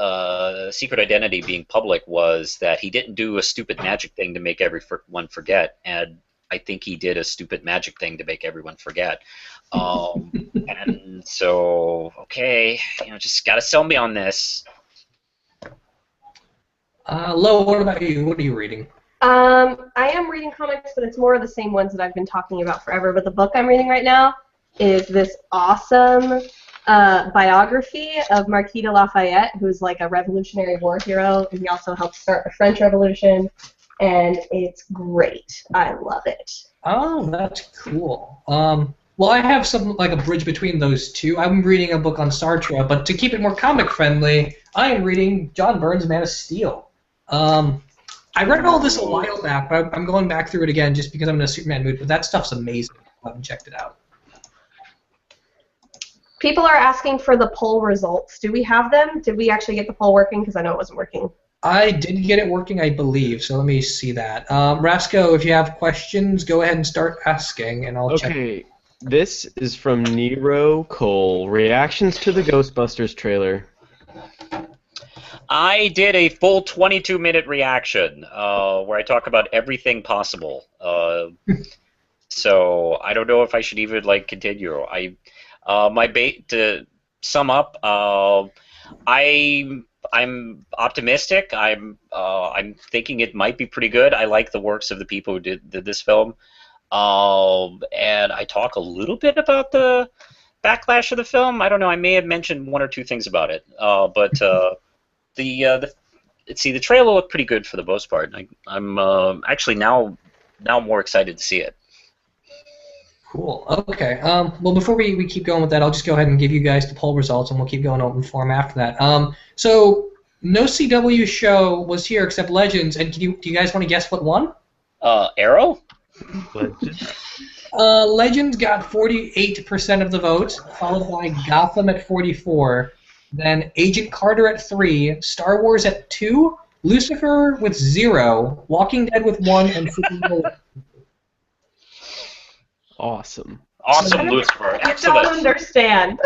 secret identity being public was that he didn't do a stupid magic thing to make everyone forget, and I think he did a stupid magic thing to make everyone forget. And so, okay, just gotta sell me on this. Lo, what about you? What are you reading? I am reading comics, but it's more of the same ones that I've been talking about forever. But the book I'm reading right now is this awesome biography of Marquis de Lafayette, who's a Revolutionary War hero, and he also helped start the French Revolution. and it's great. I love it. Oh, that's cool. Well, I have some like a bridge between those two. I'm reading a book on Sartre, but to keep it more comic friendly, I am reading John Byrne's Man of Steel. I read all this a while back, but I'm going back through it again just because I'm in a Superman mood. But that stuff's amazing. I haven't checked it out. People are asking for the poll results. Do we have them? Did we actually get the poll working? Because I know it wasn't working. I did get it working, I believe, so let me see that. Rasco, if you have questions, go ahead and start asking, and I'll check. Okay, this is from Nero Cole. Reactions to the Ghostbusters trailer. I did a full 22-minute reaction where I talk about everything possible. So I don't know if I should even continue. To sum up, I'm optimistic. I'm thinking it might be pretty good. I like the works of the people who did this film, and I talk a little bit about the backlash of the film. I don't know. I may have mentioned one or two things about it, but the trailer looked pretty good for the most part. I'm actually now more excited to see it. Cool. Okay. Well, before we keep going with that, I'll just go ahead and give you guys the poll results, and we'll keep going open forum after that. So no CW show was here except Legends, and do you guys want to guess what won? Arrow? Legends. Legends got 48% of the vote, followed by Gotham at 44, then Agent Carter at 3, Star Wars at 2, Lucifer with 0, Walking Dead with 1, and Supergirl with Awesome. Awesome, Lucifer. I Excellent. don't understand.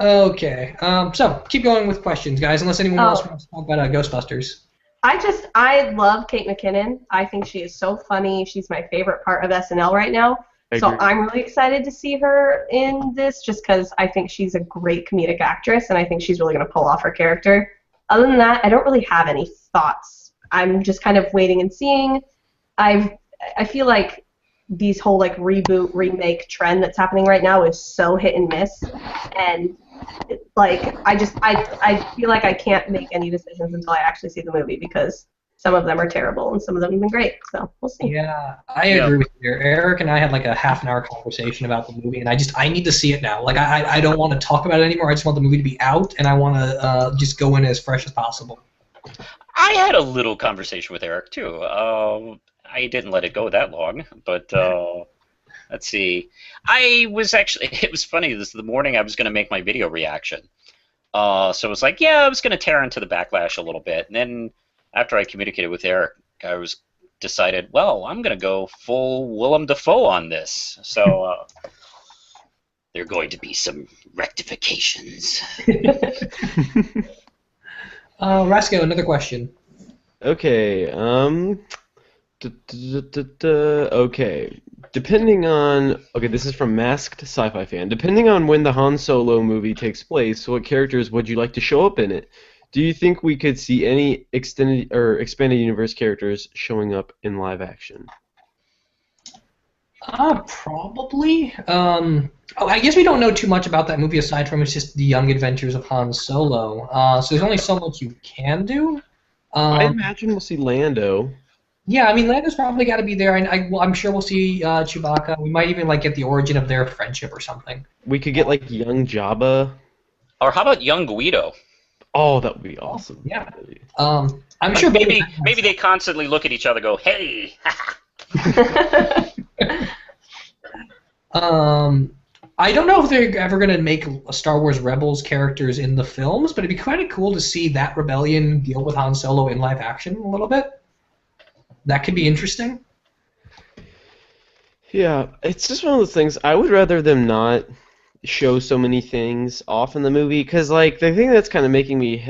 Okay. So keep going with questions, guys. Unless anyone else wants to talk about Ghostbusters. I love Kate McKinnon. I think she is so funny. She's my favorite part of SNL right now. So I'm really excited to see her in this, just because I think she's a great comedic actress, and I think she's really going to pull off her character. Other than that, I don't really have any thoughts. I'm just kind of waiting and seeing. I feel like these whole reboot remake trend that's happening right now is so hit and miss, and I feel like I can't make any decisions until I actually see the movie, because some of them are terrible and some of them have been great. So we'll see. Yeah, I agree with you. Eric and I had a half-an-hour conversation about the movie, and I need to see it now. I don't want to talk about it anymore. I just want the movie to be out, and I want to just go in as fresh as possible. I had a little conversation with Eric too. I didn't let it go that long, but let's see. It was funny. The morning I was going to make my video reaction. So it was I was going to tear into the backlash a little bit, and then after I communicated with Eric, I decided, well, I'm going to go full Willem Dafoe on this. So there are going to be some rectifications. Rasco, another question. Okay. Okay. This is from Masked Sci-Fi Fan. Depending on when the Han Solo movie takes place, what characters would you like to show up in it? Do you think we could see any extended or expanded universe characters showing up in live action? Probably. I guess we don't know too much about that movie aside from it's just the young adventures of Han Solo. So there's only so much you can do. I imagine we'll see Lando. Yeah, Lando's probably got to be there, and I'm sure we'll see Chewbacca. We might even get the origin of their friendship or something. We could get young Jabba. Or how about young Guido? Oh, that would be awesome. Yeah. I'm sure maybe they constantly look at each other, and go, "Hey." I don't know if they're ever going to make Star Wars Rebels characters in the films, but it'd be kind of cool to see that rebellion deal with Han Solo in live action a little bit. That could be interesting. Yeah, it's just one of those things. I would rather them not show so many things off in the movie, because the thing that's kind of making me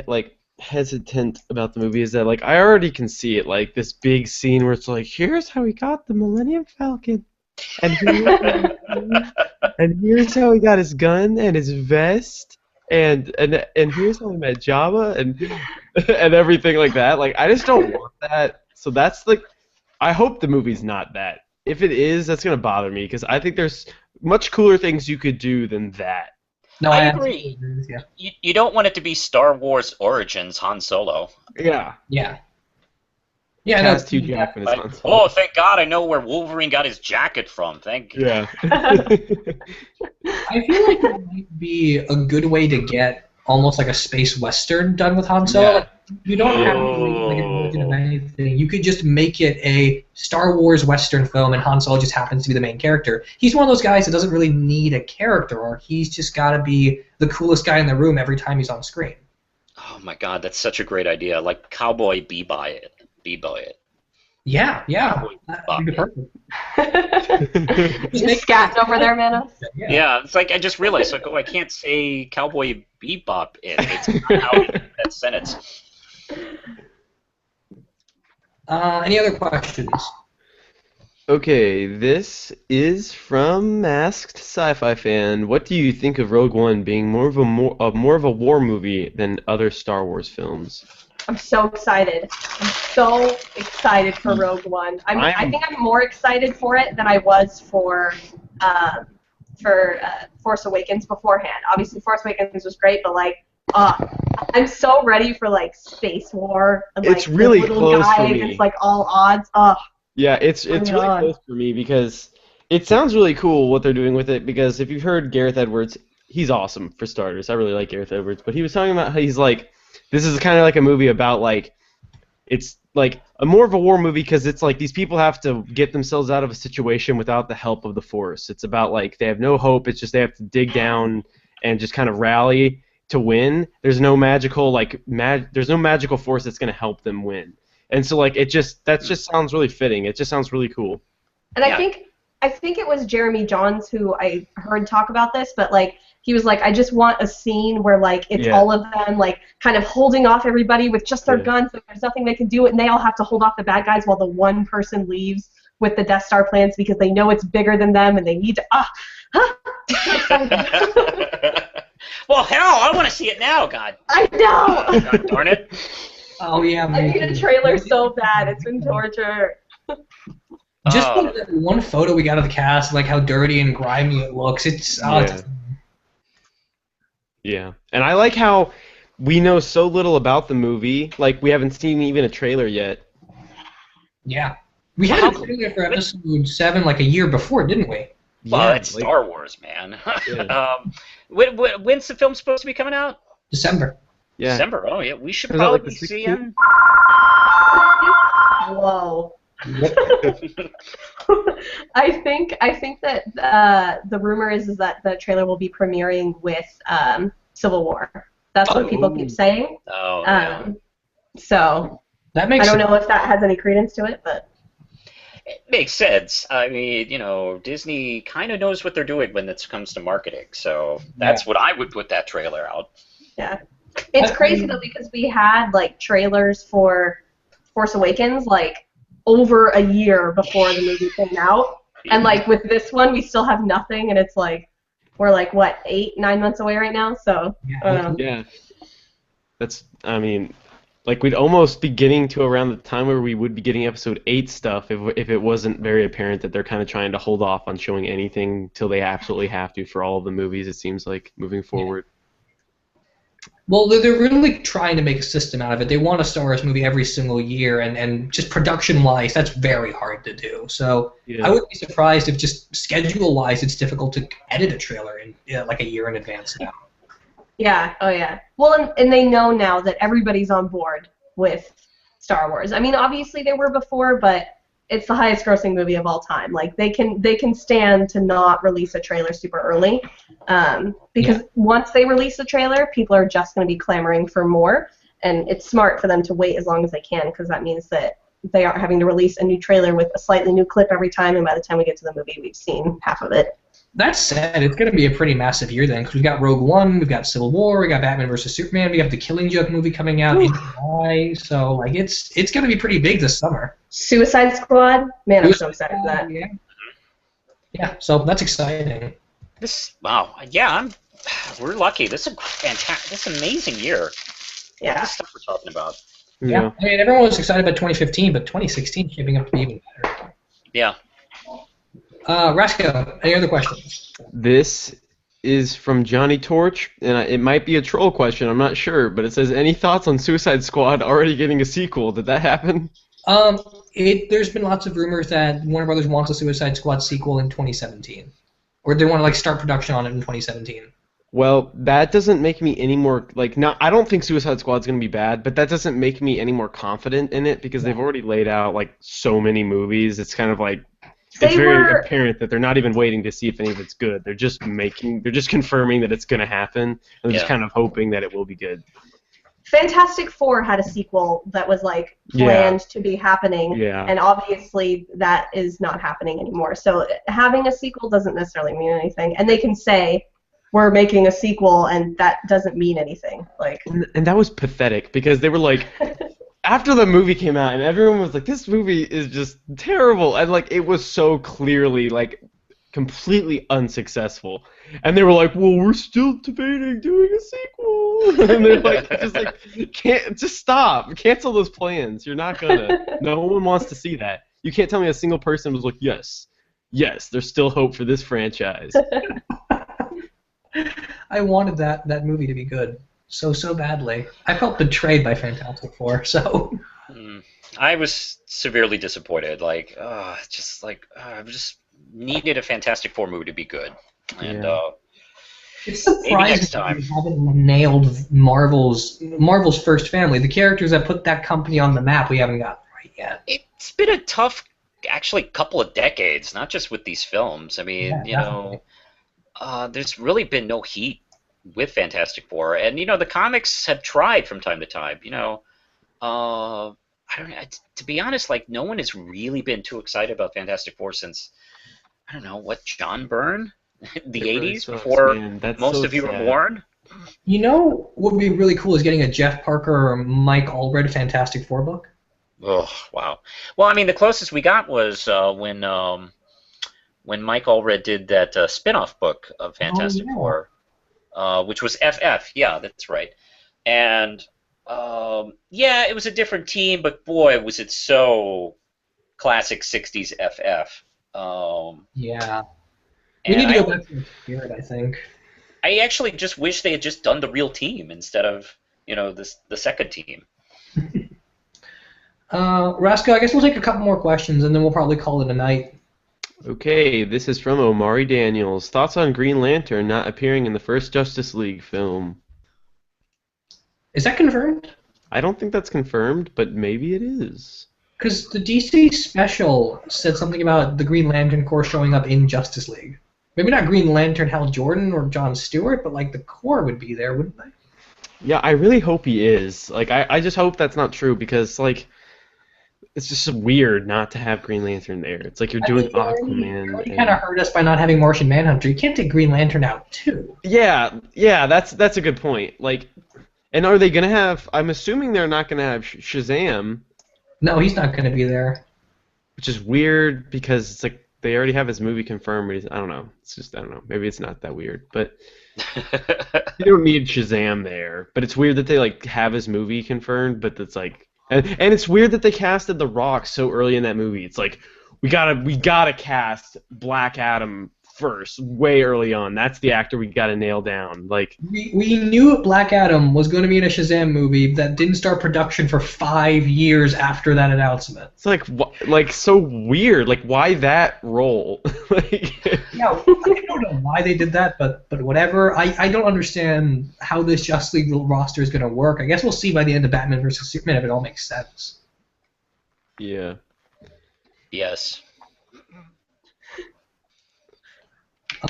hesitant about the movie is that I already can see it, this big scene where it's here's how he got the Millennium Falcon, and here's how he got his gun and his vest, and here's how he met Jabba and everything like that. I just don't want that. So that's I hope the movie's not that. If it is, that's gonna bother me, because I think there's much cooler things you could do than that. No, I absolutely agree. agree with you. You don't want it to be Star Wars Origins Han Solo. Yeah. Yeah. Yeah, no. Cast Hugh Jackman as Like, Han Solo. oh, thank God I know where Wolverine got his jacket from. Thank you. Yeah. I feel like it might be a good way to get almost like a space western done with Han Solo. Yeah. Like, you don't have to make like an origin of anything. You could just make it a Star Wars western film, and Han Solo just happens to be the main character. He's one of those guys that doesn't really need a character arc. He's just got to be the coolest guy in the room every time he's on screen. Oh my God, that's such a great idea. Like Cowboy Bebop it. Bebop it. Yeah, Cowboy that Bebop would be it. perfect. Just scatting over there, Manos. Yeah, it's like I just realized, like, oh, I can't say Cowboy Bebop it. It's not how you do that sentence. Any other questions? Okay, this is from Masked Sci-Fi Fan. What do you think of Rogue One being more of a war movie than other Star Wars films? I'm so excited. I'm so excited for Rogue One. I think I'm more excited for it than I was for Force Awakens beforehand. Obviously, Force Awakens was great, but like, I'm so ready for like space war. And, like, It's really the little close guy for me. against like all odds. Yeah, it's my really God. close for me because it sounds really cool what they're doing with it, because if you've heard Gareth Edwards, he's awesome for starters. I really like Gareth Edwards, but he was talking about how he's like, this is kind of like a movie about like, it's like a more of a war movie because it's like these people have to get themselves out of a situation without the help of the Force. It's about like they have no hope. It's just they have to dig down and just kind of rally to win. There's no magical like there's no magical force that's going to help them win. And so like that just sounds really fitting. It just sounds really cool. And Yeah. I think it was Jeremy Johns who I heard talk about this, but like he was like, I just want a scene where like it's all of them like kind of holding off everybody with just their guns, and there's nothing they can do, and they all have to hold off the bad guys while the one person leaves with the Death Star plans because they know it's bigger than them and they need to Well, hell, I want to see it now, God. I know. God darn it. Oh yeah, I need a trailer so bad. It's been torture. Just that one photo we got of the cast, like how dirty and grimy it looks. It's Yeah, and I like how we know so little about the movie. Like we haven't seen even a trailer yet. yeah. We had a trailer for episode 7 like a year before, didn't we? Well, Yeah, it's like- Star Wars, man. Yeah. When's the film supposed to be coming out? December. Yeah. December. Oh, yeah. We should Is that like probably the see 16th? him. Whoa. I think that the rumor is that the trailer will be premiering with Civil War. That's what people keep saying. Oh, yeah. So That makes I don't sense. know if that has any credence to it, but It makes sense. I mean, Disney kind of knows what they're doing when it comes to marketing, so that's what I would put that trailer out. yeah. It's crazy though because we had like trailers for Force Awakens like over a year before the movie came out, and like with this one we still have nothing, and it's like we're like what 8-9 months away right now, so I don't know. Yeah. I mean, like we'd almost be getting to around the time where we would be getting episode 8 stuff if it wasn't very apparent that they're kind of trying to hold off on showing anything till they absolutely have to for all of the movies, it seems like, moving forward. Well, they're really trying to make a system out of it. They want a Star Wars movie every single year, and just production-wise, that's very hard to do. So I wouldn't be surprised if just schedule-wise it's difficult to edit a trailer in like a year in advance now. Yeah, oh yeah. Well, and they know now that everybody's on board with Star Wars. I mean, obviously they were before, but it's the highest grossing movie of all time. Like they can stand to not release a trailer super early, because once they release a trailer, people are just going to be clamoring for more, and it's smart for them to wait as long as they can because that means that they aren't having to release a new trailer with a slightly new clip every time, and by the time we get to the movie, we've seen half of it. That said, it's going to be a pretty massive year then, because we've got Rogue One, we've got Civil War, we got Batman vs Superman, we have the Killing Joke movie coming out in July, so like it's going to be pretty big this summer. Suicide Squad, man, I'm so excited for that. Yeah, so that's exciting. We're lucky. This is a fantastic, this is an amazing year. Yeah. All the stuff we're talking about. Yeah, I mean everyone was excited about 2015, but 2016 is shaping up to be even better. Yeah. Rasco, any other questions? This is from Johnny Torch, and it might be a troll question, I'm not sure, but it says, any thoughts on Suicide Squad already getting a sequel? Did that happen? There's been lots of rumors that Warner Brothers wants a Suicide Squad sequel in 2017. Or they want to like start production on it in 2017. Well, that doesn't make me any more I don't think Suicide Squad's going to be bad, but that doesn't make me any more confident in it because they've already laid out like so many movies. It's kind of like it's very apparent that they're not even waiting to see if any of it's good. They're just confirming that it's going to happen, and they're just kind of hoping that it will be good. Fantastic Four had a sequel that was like planned to be happening, and obviously that is not happening anymore. So having a sequel doesn't necessarily mean anything, and they can say we're making a sequel, and that doesn't mean anything. And that was pathetic because they were like, after the movie came out, and everyone was like, this movie is just terrible, and like it was so clearly like completely unsuccessful. And they were like, well, we're still debating doing a sequel. And they're like, can't just stop. Cancel those plans. You're not gonna. No one wants to see that. You can't tell me a single person was like, yes, there's still hope for this franchise. I wanted that movie to be good so badly. I felt betrayed by Fantastic Four, so. I was severely disappointed. I just needed a Fantastic Four movie to be good. And it's surprising you haven't nailed Marvel's first family. The characters that put that company on the map, we haven't got right yet. It's been a tough, actually, couple of decades, not just with these films. I mean, there's really been no heat with Fantastic Four, and the comics have tried from time to time. I don't know. To be honest, no one has really been too excited about Fantastic Four since John Byrne. The 80s, before most of you were born. What would be really cool is getting a Jeff Parker or Mike Allred Fantastic Four book. Oh, wow. Well, I mean, the closest we got was when Mike Allred did that spin-off book of Fantastic Four, which was FF. Yeah, that's right. And, it was a different team, but boy, was it so classic 60s FF. We need to go back to the spirit, I think. I actually just wish they had just done the real team instead of, the second team. Rasco, I guess we'll take a couple more questions, and then we'll probably call it a night. Okay, this is from Omari Daniels. Thoughts on Green Lantern not appearing in the first Justice League film? Is that confirmed? I don't think that's confirmed, but maybe it is. Because the DC special said something about the Green Lantern Corps showing up in Justice League. Maybe not Green Lantern Hal Jordan or John Stewart, but the Corps would be there, wouldn't they? Yeah, I really hope he is. I just hope that's not true because it's just weird not to have Green Lantern there. It's like you're doing Aquaman. You already kind of hurt us by not having Martian Manhunter. You can't take Green Lantern out too. Yeah, that's a good point. And are they gonna have? I'm assuming they're not gonna have Shazam. No, he's not gonna be there. Which is weird because it's like they already have his movie confirmed. I don't know. I don't know. Maybe it's not that weird, but you don't need Shazam there. But it's weird that they have his movie confirmed, but it's and it's weird that they casted The Rock so early in that movie. It's like we gotta cast Black Adam first, way early on. That's the actor we gotta nail down. We knew Black Adam was going to be in a Shazam movie that didn't start production for 5 years after that announcement. It's so weird. Why that role? Yeah, I don't know why they did that, but whatever. I don't understand how this Justice League roster is going to work. I guess we'll see by the end of Batman vs Superman if it all makes sense. Yeah. Yes.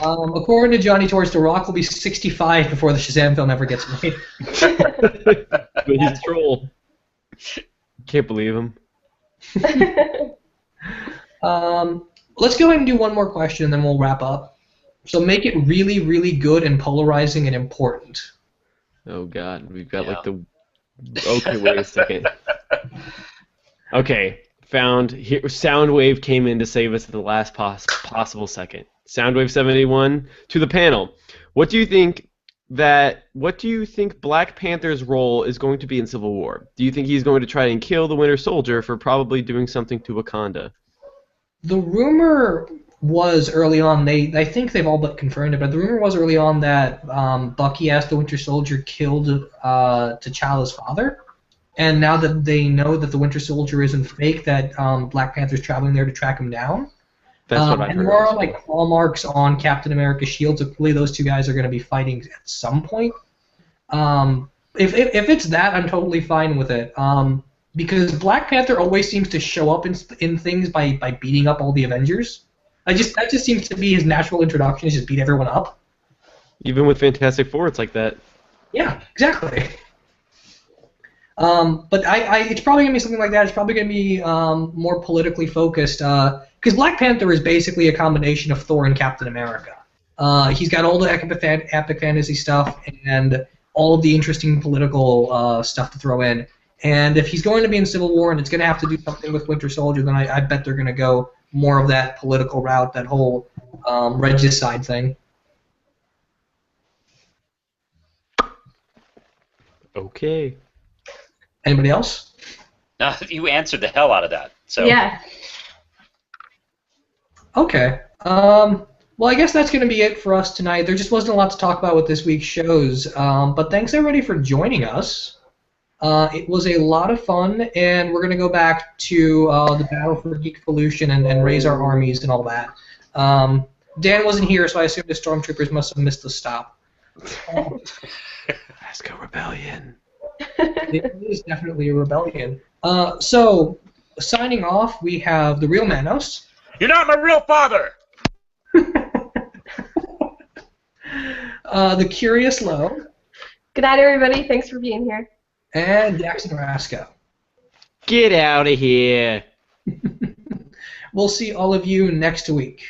According to Johnny Torres, The Rock will be 65 before the Shazam film ever gets made. But he's a troll. Can't believe him. Let's go ahead and do one more question, and then we'll wrap up. So make it really, really good and polarizing and important. Oh, God. We've got Okay, wait a second. Okay. Found here. Soundwave came in to save us at the last possible second. Soundwave 781 to the panel. What do you think Black Panther's role is going to be in Civil War? Do you think he's going to try and kill the Winter Soldier for probably doing something to Wakanda? The rumor was early on, I think they've all but confirmed it, but the rumor was early on that Bucky as the Winter Soldier killed T'Challa's father. And now that they know that the Winter Soldier isn't fake, that Black Panther's traveling there to track him down. That's what I and heard. there are like claw marks on Captain America's shield, so clearly those two guys are going to be fighting at some point. If it's that, I'm totally fine with it. Because Black Panther always seems to show up in things by beating up all the Avengers. That just seems to be his natural introduction, is just beat everyone up. Even with Fantastic Four, it's like that. Yeah, exactly. But it's probably gonna be something like that. It's probably gonna be more politically focused. Because Black Panther is basically a combination of Thor and Captain America. He's got all the epic fantasy stuff and all of the interesting political stuff to throw in. And if he's going to be in Civil War and it's going to have to do something with Winter Soldier, then I bet they're going to go more of that political route, that whole regicide thing. Okay. Anybody else? No, you answered the hell out of that. So Yeah. Okay. Well, I guess that's going to be it for us tonight. There just wasn't a lot to talk about with this week's shows. But thanks, everybody, for joining us. It was a lot of fun, and we're going to go back to the battle for Geekvolution and raise our armies and all that. Dan wasn't here, so I assume the Stormtroopers must have missed the stop. Let's go rebellion. It is definitely a rebellion. So, signing off, we have the Real Manos. You're not my real father! The Curious Low. Good night, everybody. Thanks for being here. And Jackson Rasco. Get out of here. We'll see all of you next week.